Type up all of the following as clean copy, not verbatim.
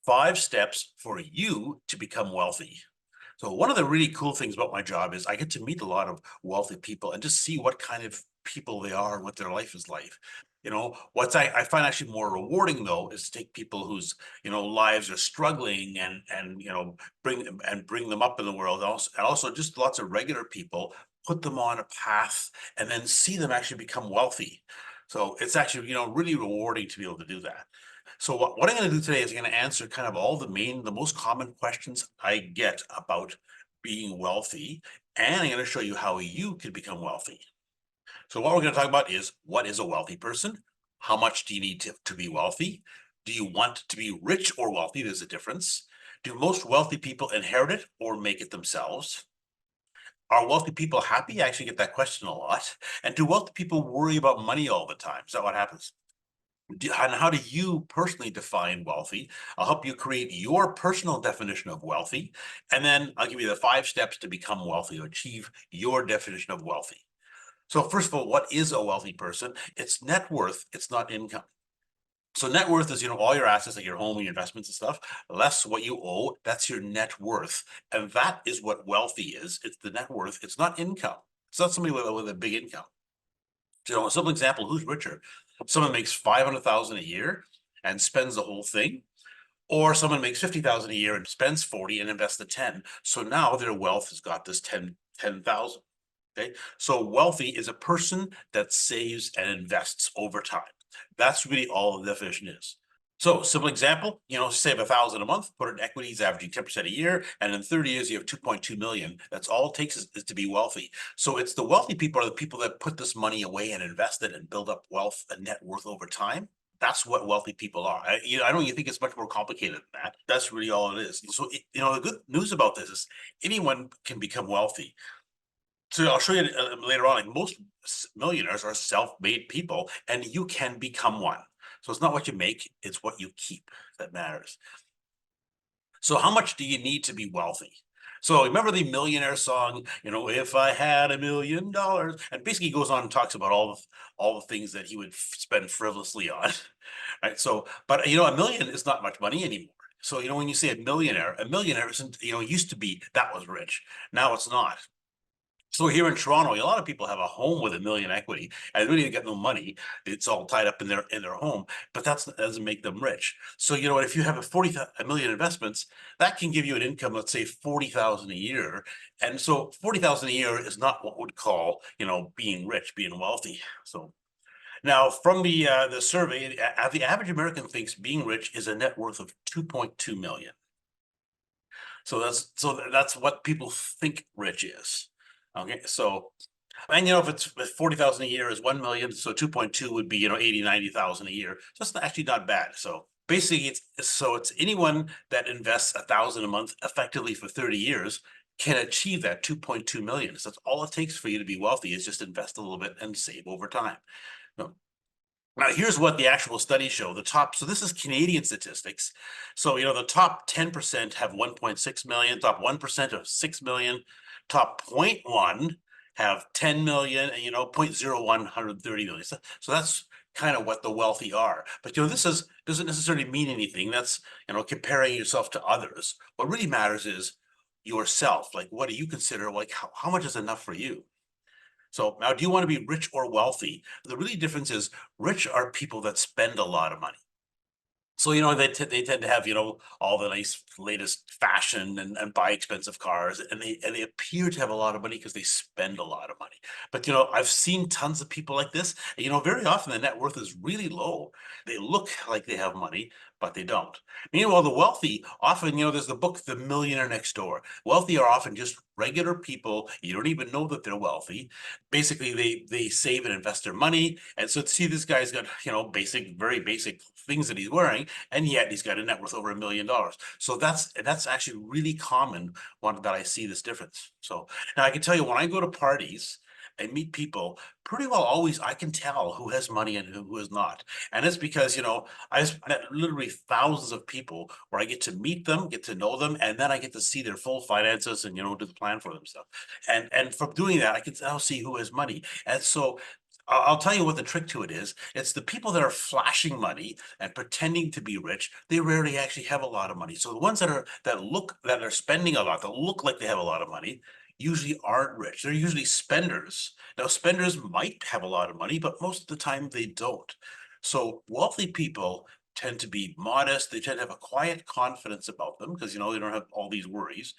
5 steps for you to become wealthy. So one of the really cool things about my job is I get to meet a lot of wealthy people and just see what kind of people they are and what their life is like. I find actually more rewarding though is to take people whose lives are struggling and bring them up in the world. Also just lots of regular people, put them on a path and then see them actually become wealthy. So it's actually really rewarding to be able to do that. So what I'm going to do today is I'm going to answer kind of all the most common questions I get about being wealthy, and I'm going to show you how you can become wealthy. So what we're going to talk about is, what is a wealthy person? How much do you need to be wealthy? Do you want to be rich or wealthy? There's a difference. Do most wealthy people inherit it or make it themselves? Are wealthy people happy? I actually get that question a lot. And do wealthy people worry about money all the time? Is that what happens? And how do you personally define wealthy? I'll help you create your personal definition of wealthy, and then I'll give you the 5 steps to become wealthy, to achieve your definition of wealthy. So first of all, what is a wealthy person? It's net worth, it's not income. So net worth is, all your assets, like your home and your investments and stuff, less what you owe, that's your net worth. And that is what wealthy is. It's the net worth, it's not income. It's not somebody with a big income. A simple example, who's richer? Someone makes 500,000 a year and spends the whole thing, or someone makes 50,000 a year and spends 40 and invests the 10. So now their wealth has got this 10,000. Okay. So wealthy is a person that saves and invests over time. That's really all the definition is. So simple example, save 1,000 a month, put it in equities averaging 10% a year, and in 30 years you have 2.2 million. That's all it takes is to be wealthy. So it's the wealthy people are the people that put this money away and invest it and build up wealth and net worth over time. That's what wealthy people are. I don't think it's much more complicated than that. That's really all it is. So the good news about this is anyone can become wealthy. So I'll show you later on, like most millionaires are self-made people, and you can become one. So it's not what you make, it's what you keep that matters. So how much do you need to be wealthy? So remember the millionaire song, if I had $1 million, and basically goes on and talks about all the things that he would spend frivolously on, right? So, but a million is not much money anymore. So, when you say a millionaire isn't, used to be that was rich. Now it's not. So here in Toronto, a lot of people have a home with a million equity and really get no money. It's all tied up in their home, but that doesn't make them rich. So if you have a million investments, that can give you an income, let's say 40,000 a year, and so 40,000 a year is not what we'd call being rich, being wealthy. So now from the survey, the average American thinks being rich is a net worth of 2.2 million. So that's what people think rich is. Okay, so and if 40,000 a year is 1 million, so 2.2 would be 80, 90,000 a year. So it's actually not bad. So basically it's anyone that invests 1,000 a month effectively for 30 years can achieve that 2.2 million. So that's all it takes for you to be wealthy, is just invest a little bit and save over time. Now, here's what the actual studies show. So this is Canadian statistics. So, the top 10% have 1.6 million, top 1% of 6 million, top 0.1 have 10 million, and 0.01, 130 million. So that's kind of what the wealthy are. But this doesn't necessarily mean anything. That's comparing yourself to others. What really matters is yourself. Like, what do you consider? Like, how much is enough for you? So now, do you want to be rich or wealthy? The really difference is rich are people that spend a lot of money. So, they tend to have, all the nice latest fashion and buy expensive cars, and they appear to have a lot of money because they spend a lot of money. But, I've seen tons of people like this. And, very often the net worth is really low. They look like they have money, but they don't. Meanwhile, the wealthy often, there's the book, The Millionaire Next Door. Wealthy are often just regular people. You don't even know that they're wealthy. Basically, they save and invest their money. And so to see this guy's got, very basic things that he's wearing, and yet he's got a net worth over $1 million. So that's actually really common one that I see this difference. So now I can tell you, when I go to parties and meet people, pretty well always I can tell who has money and who is not. And it's because, I've met literally thousands of people where I get to meet them, get to know them, and then I get to see their full finances and, do the plan for themselves. And from doing that, I can now see who has money. And so I'll tell you what the trick to it is. It's the people that are flashing money and pretending to be rich, they rarely actually have a lot of money. So the ones that are spending a lot, that look like they have a lot of money, usually aren't rich. They're usually spenders. Now, spenders might have a lot of money, but most of the time they don't. So wealthy people tend to be modest. They tend to have a quiet confidence about them because, they don't have all these worries.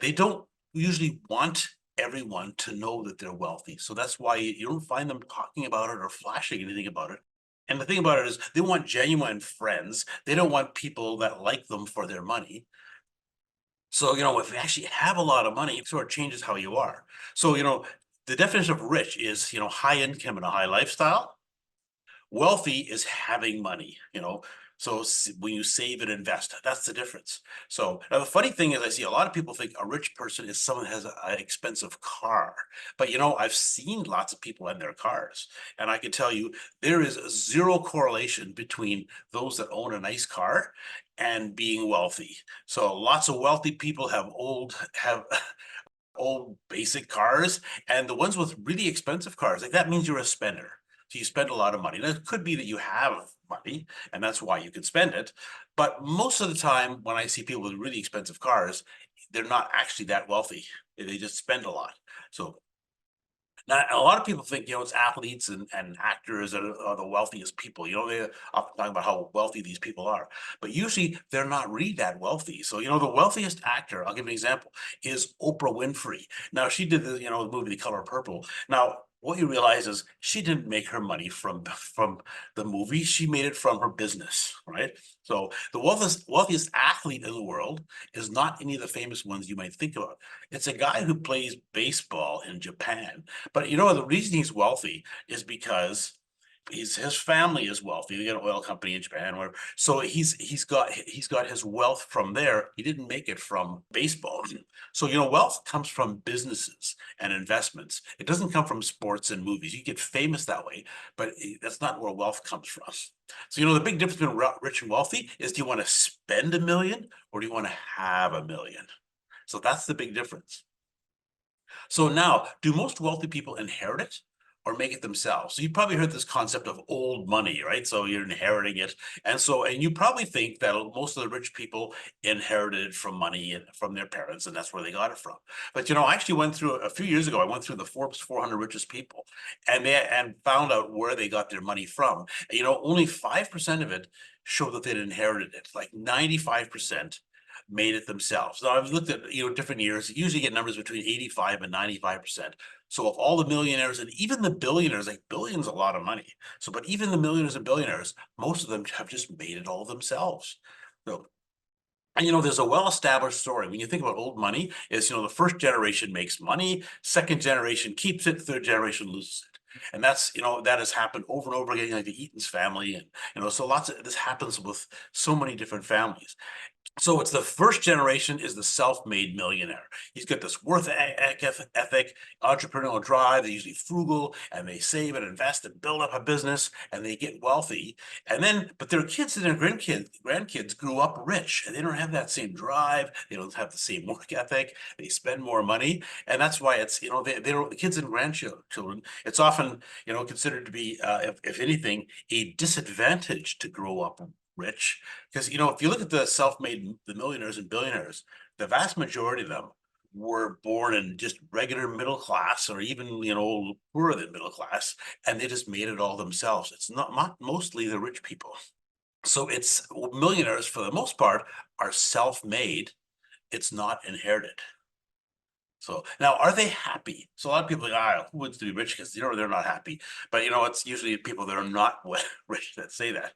They don't usually want everyone to know that they're wealthy. So that's why you don't find them talking about it or flashing anything about it. And the thing about it is they want genuine friends. They don't want people that like them for their money. So, if you actually have a lot of money, it sort of changes how you are. So, the definition of rich is, high income and a high lifestyle. Wealthy is having money. So when you save and invest, that's the difference. So now the funny thing is, I see a lot of people think a rich person is someone who has an expensive car. But I've seen lots of people in their cars, and I can tell you there is zero correlation between those that own a nice car and being wealthy. So lots of wealthy people have old basic cars, and the ones with really expensive cars, like that means you're a spender. So you spend a lot of money. Now, it could be that you have money, and that's why you can spend it. But most of the time, when I see people with really expensive cars, they're not actually that wealthy. They just spend a lot. So now, a lot of people think, it's athletes and actors that are the wealthiest people. They often talk about how wealthy these people are, but usually they're not really that wealthy. So, the wealthiest actor, I'll give an example, is Oprah Winfrey. Now, she did the movie The Color Purple. Now, what you realize is she didn't make her money from the movie. She made it from her business, right? So the wealthiest athlete in the world is not any of the famous ones you might think about. It's a guy who plays baseball in Japan, but the reason he's wealthy is because his family is wealthy. They got an oil company in Japan, whatever. So he's got his wealth from there. He didn't make it from baseball. So wealth comes from businesses and investments. It doesn't come from sports and movies. You get famous that way, but that's not where wealth comes from. So the big difference between rich and wealthy is, do you want to spend a million or do you want to have a million? So that's the big difference. So now, do most wealthy people inherit it or make it themselves? So you probably heard this concept of old money, right? So you're inheriting it. And you probably think that most of the rich people inherited from money and from their parents, and that's where they got it from. But I actually went through a few years ago, I went through the Forbes 400 richest people and found out where they got their money from. Only 5% of it showed that they'd inherited it. Like 95% made it themselves. Now I've looked at different years. You usually get numbers between 85 and 95%. So of all the millionaires and even the billionaires, like billions, a lot of money. So, but even the millionaires and billionaires, most of them have just made it all themselves. So, and there's a well-established story. When you think about old money, is the first generation makes money, second generation keeps it, third generation loses it. And that's that has happened over and over again, like the Eaton's family, and so lots of this happens with so many different families. So it's the first generation is the self-made millionaire. He's got this ethic, entrepreneurial drive. They're usually frugal and they save and invest and build up a business and they get wealthy. And then, but their kids and their grandkids grew up rich and they don't have that same drive. They don't have the same work ethic. They spend more money. And that's why it's, they don't, the kids and grandchildren, it's often, considered to be, if anything, a disadvantage to grow up rich, because if you look at the millionaires and billionaires, the vast majority of them were born in just regular middle class or even poorer than middle class, and they just made it all themselves. It's not mostly the rich people. So it's millionaires for the most part are self-made. It's not inherited. So now, are they happy? So a lot of people are like, who wants to be rich? Because they're not happy. But it's usually people that are not rich that say that.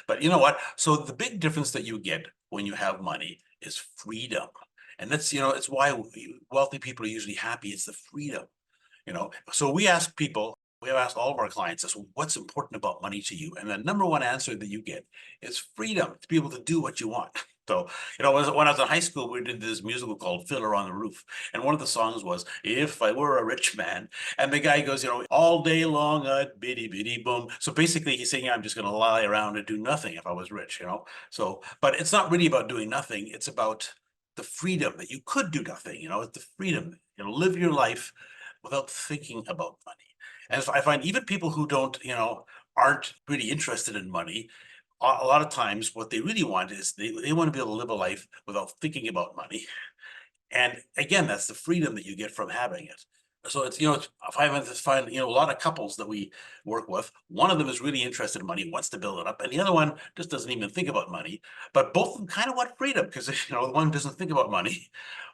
But you know what? So the big difference that you get when you have money is freedom, and that's it's why wealthy people are usually happy. It's the freedom. So we have asked all of our clients this: what's important about money to you? And the number one answer that you get is freedom to be able to do what you want. So, when I was in high school, we did this musical called Fiddler on the Roof. And one of the songs was, If I Were a Rich Man. And the guy goes, all day long, I'd biddy biddy boom. So basically he's saying, I'm just going to lie around and do nothing if I was rich. So, but it's not really about doing nothing. It's about the freedom that you could do nothing, it's the freedom, live your life without thinking about money. And I find even people who don't, aren't really interested in money, a lot of times what they really want is they want to be able to live a life without thinking about money. And again, that's the freedom that you get from having it. So it's I find a lot of couples that we work with, one of them is really interested in money, wants to build it up, and the other one just doesn't even think about money. But both of them kind of want freedom because the one who doesn't think about money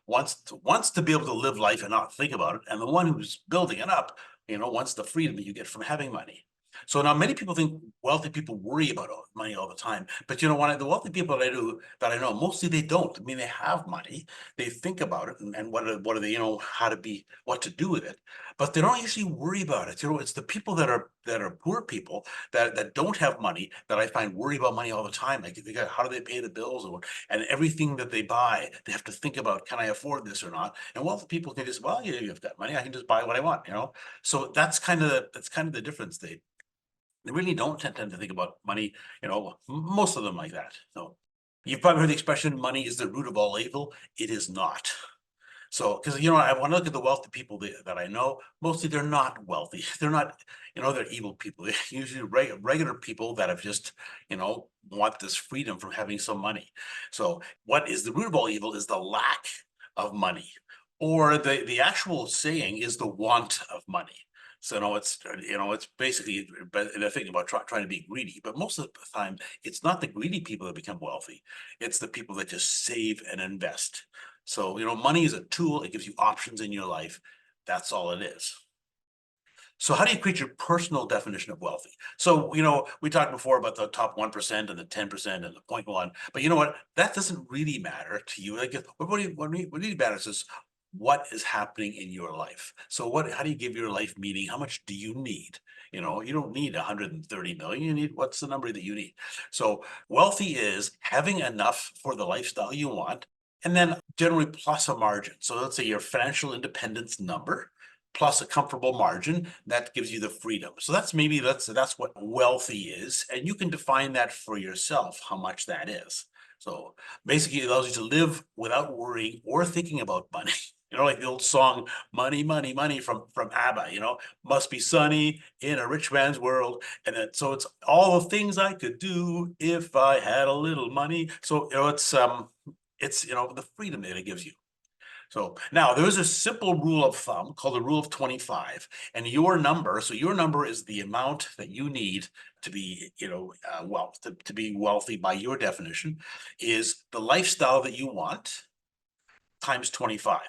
wants to be able to live life and not think about it. And the one who's building it up, wants the freedom that you get from having money. So now many people think wealthy people worry about money all the time. But the wealthy people that I know, mostly they don't. I mean, they have money, they think about it and what are they, how to be, what to do with it, but they don't usually worry about it. It's the people that are poor people that don't have money that I find worry about money all the time. Like how do they pay the bills, and everything that they buy, they have to think about, can I afford this or not? And wealthy people can just, well, yeah, you've got money, I can just buy what I want. So that's kind of the difference. They really don't tend to think about money, most of them like that. So you've probably heard the expression, money is the root of all evil. It is not. So, because I want to look at the wealthy people that I know, mostly they're not wealthy. They're not, they're evil people. They're usually regular people that have just, want this freedom from having some money. So, what is the root of all evil is the lack of money, or the actual saying is the want of money. So, it's basically, but they're thinking about trying to be greedy. But most of the time, it's not the greedy people that become wealthy. It's the people that just save and invest. So, money is a tool. It gives you options in your life. That's all it is. So how do you create your personal definition of wealthy? So, we talked before about the top 1% and the 10% and the 0.1, but you know what? That doesn't really matter to you. Like, what really matters is what is happening in your life. So how do you give your life meaning? How much do you need? You don't need 130 million. You need, what's the number that you need? So wealthy is having enough for the lifestyle you want, and then generally plus a margin. So let's say your financial independence number plus a comfortable margin that gives you the freedom. So that's what wealthy is, and you can define that for yourself how much that is. So basically, it allows you to live without worrying or thinking about money. Like the old song "Money, Money, Money" from ABBA. Must be sunny in a rich man's world, and then so it's all the things I could do if I had a little money. So it's the freedom that it gives you. So now there's a simple rule of thumb called the rule of 25, and your number is the amount that you need to be, to be wealthy by your definition, is the lifestyle that you want times 25.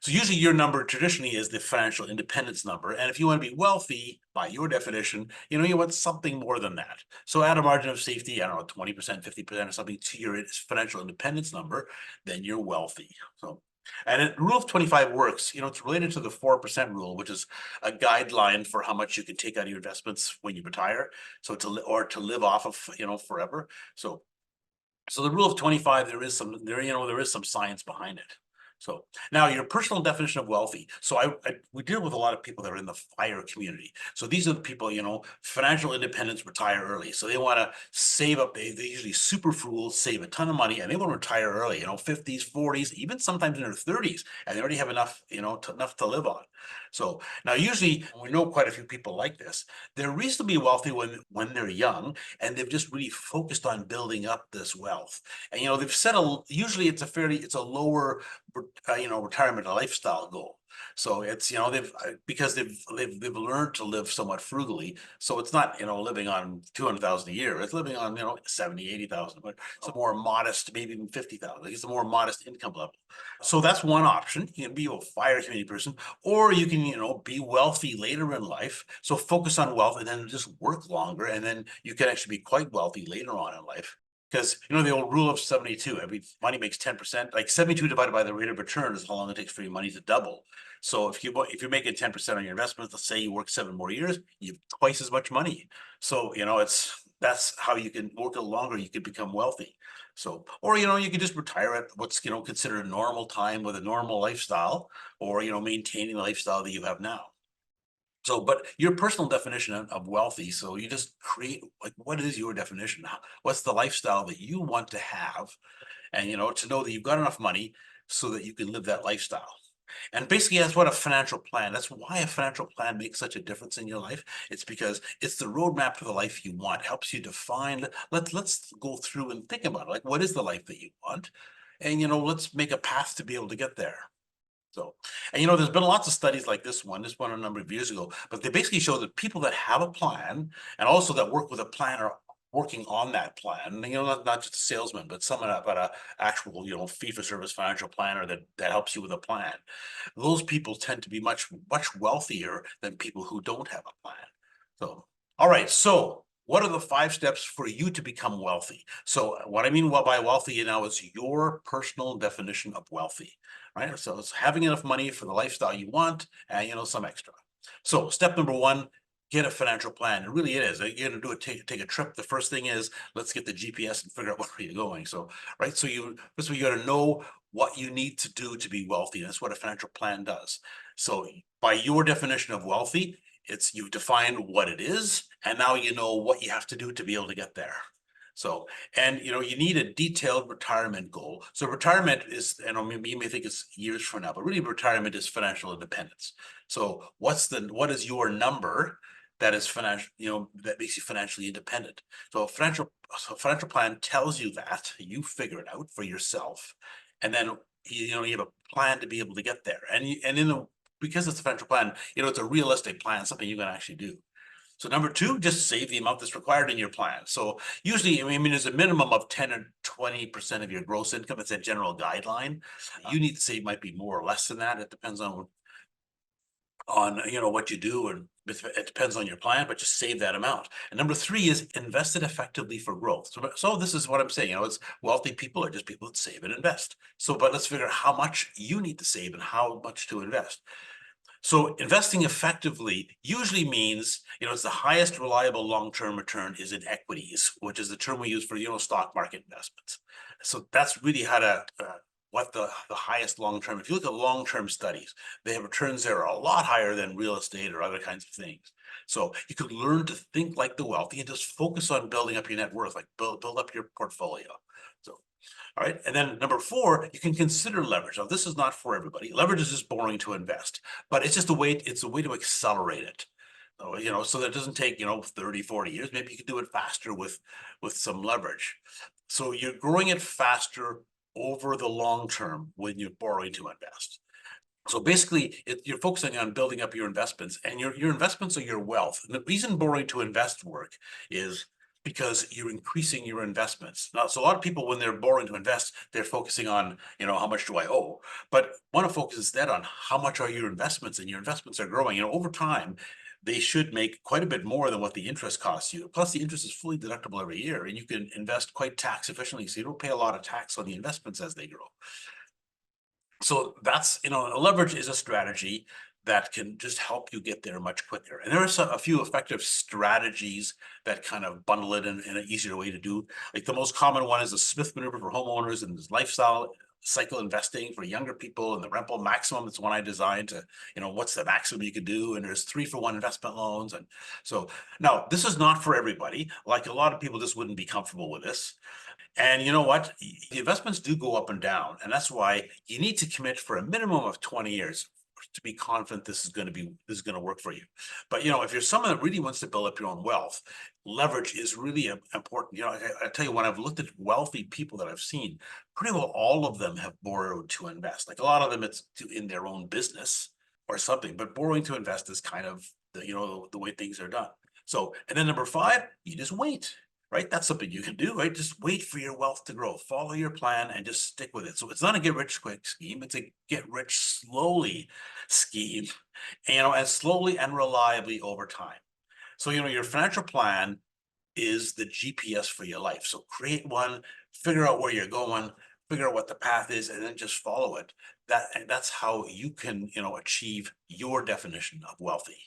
So usually your number traditionally is the financial independence number. And if you want to be wealthy by your definition, you want something more than that. So add a margin of safety, I don't know, 20%, 50% or something to your financial independence number, then you're wealthy. So, and the rule of 25 works, it's related to the 4% rule, which is a guideline for how much you can take out of your investments when you retire. So to live off of, forever. So the rule of 25, there is some science behind it. So now your personal definition of wealthy. So we deal with a lot of people that are in the FIRE community. So these are the people, financial independence, retire early. So they want to save up. They usually super frugal, save a ton of money, and they want to retire early, 50s, 40s, even sometimes in their 30s, and they already have enough, enough to live on. So now usually we know quite a few people like this. They're reasonably wealthy when they're young, and they've just really focused on building up this wealth. And they've set usually it's a lower retirement lifestyle goal. So it's because they've learned to live somewhat frugally. So it's not living on 200,000 a year. It's living on 70, 80,000, but it's a more modest, maybe even 50,000. It's a more modest income level. So that's one option. You can be a FIRE community person, or you can be wealthy later in life. So focus on wealth and then just work longer, and then you can actually be quite wealthy later on in life. Because the old rule of 72, every money makes 10%, like 72 divided by the rate of return is how long it takes for your money to double. So if you're making 10% on your investments, let's say you work 7 more years, you have twice as much money. So that's how you can work a longer, you can become wealthy. So, or you can just retire at what's considered a normal time with a normal lifestyle, or maintaining the lifestyle that you have now. So, but your personal definition of wealthy, so you just create, like, what is your definition? What's the lifestyle that you want to have? And, to know that you've got enough money so that you can live that lifestyle. And basically, that's what a financial plan, that's why a financial plan makes such a difference in your life. It's because it's the roadmap to the life you want, helps you define, let's go through and think about it. Like, what is the life that you want? And, let's make a path to be able to get there. So, and there's been lots of studies like this one a number of years ago, but they basically show that people that have a plan and also that work with a planner working on that plan, not just a salesman, but someone about a actual, fee for service financial planner that helps you with a plan. Those people tend to be much, much wealthier than people who don't have a plan. So, all right. So what are the 5 steps for you to become wealthy? So what I mean by wealthy, is your personal definition of wealthy, right? So it's having enough money for the lifestyle you want and, some extra. So step number 1, get a financial plan. It really is. You're going to do it, take a trip. The first thing is, let's get the GPS and figure out where you're going. So, right. So first of all, you got to know what you need to do to be wealthy. And that's what a financial plan does. So by your definition of wealthy, it's you've defined what it is, and now you know what you have to do to be able to get there. So, and you need a detailed retirement goal. So retirement is, and you may think it's years from now, but really retirement is financial independence. So what is your number that is financial, that makes you financially independent? So a financial plan tells you that, you figure it out for yourself. And then, you have a plan to be able to get there. Because it's a financial plan, it's a realistic plan, something you can actually do. So number 2, just save the amount that's required in your plan. So usually, there's a minimum of 10 or 20% of your gross income. It's a general guideline. You need to save might be more or less than that. It depends on what you do, and it depends on your plan, but just save that amount. And number 3 is invest it effectively for growth. So this is what I'm saying, it's wealthy people are just people that save and invest. So, but let's figure out how much you need to save and how much to invest. So investing effectively usually means, it's the highest reliable long-term return is in equities, which is the term we use for, stock market investments. So that's really how to, what the highest long-term, if you look at long-term studies, they have returns that are a lot higher than real estate or other kinds of things. So you could learn to think like the wealthy and just focus on building up your net worth, like build up your portfolio. So, all right. And then number 4, you can consider leverage. Now, this is not for everybody. Leverage is just boring to invest, but it's just it's a way to accelerate it. So that it doesn't take, 30, 40 years. Maybe you could do it faster with some leverage. So you're growing it faster over the long term when you're borrowing to invest. So basically, you're focusing on building up your investments, and your investments are your wealth. And the reason borrowing to invest work is because you're increasing your investments. Now, so a lot of people, when they're borrowing to invest, they're focusing on, how much do I owe? But want to focus instead on how much are your investments, and your investments are growing. Over time, they should make quite a bit more than what the interest costs you. Plus, the interest is fully deductible every year, and you can invest quite tax efficiently, so you don't pay a lot of tax on the investments as they grow. So that's, leverage is a strategy that can just help you get there much quicker. And there are a few effective strategies that kind of bundle it in an easier way to do. Like the most common one is the Smith maneuver for homeowners, and this lifestyle cycle investing for younger people, and the Rempel maximum. It's one I designed to, what's the maximum you could do. And there's 3-for-1 investment loans. And so now this is not for everybody. Like a lot of people just wouldn't be comfortable with this. And you know what? The investments do go up and down. And that's why you need to commit for a minimum of 20 years to be confident this is going to work for you. But if you're someone that really wants to build up your own wealth, leverage is really important. I tell you, when I've looked at wealthy people that I've seen, pretty well all of them have borrowed to invest. Like a lot of them, it's in their own business or something. But borrowing to invest is kind of the way things are done. So, and then number 5, you just wait. Right? That's something you can do, right? Just wait for your wealth to grow. Follow your plan and just stick with it. So it's not a get rich quick scheme. It's a get rich slowly scheme, and slowly and reliably over time. So, your financial plan is the GPS for your life. So create one, figure out where you're going, figure out what the path is, and then just follow it. That's how you can, achieve your definition of wealthy.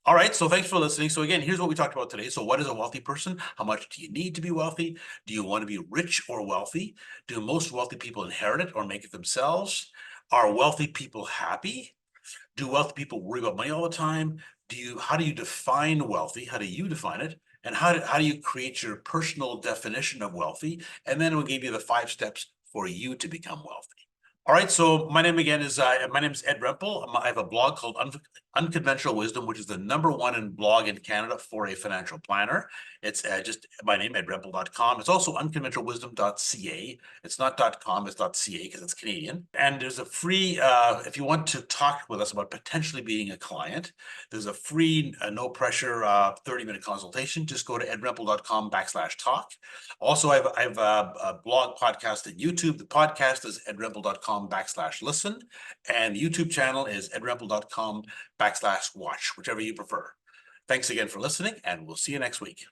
All right, so thanks for listening. So again, here's what we talked about today. So what is a wealthy person? How much do you need to be wealthy? Do you want to be rich or wealthy? Do most wealthy people inherit it or make it themselves? Are wealthy people happy? Do wealthy people worry about money all the time? How do you define wealthy? How do you define it? And how do you create your personal definition of wealthy? And then we'll give you the 5 steps for you to become wealthy. All right, so my name again is my name is Ed Rempel. I have a blog called Unconventional Wisdom, which is the #1 in blog in Canada for a financial planner. It's just my name, edrempel.com. It's also unconventionalwisdom.ca. It's not .com, it's .ca because it's Canadian. And there's a free, if you want to talk with us about potentially being a client, there's a free, no pressure 30-minute consultation. Just go to edrempel.com/talk. Also, I've a blog podcast at YouTube. The podcast is edrempel.com/listen. And the YouTube channel is edrempel.com/watch, whichever you prefer. Thanks again for listening, and we'll see you next week.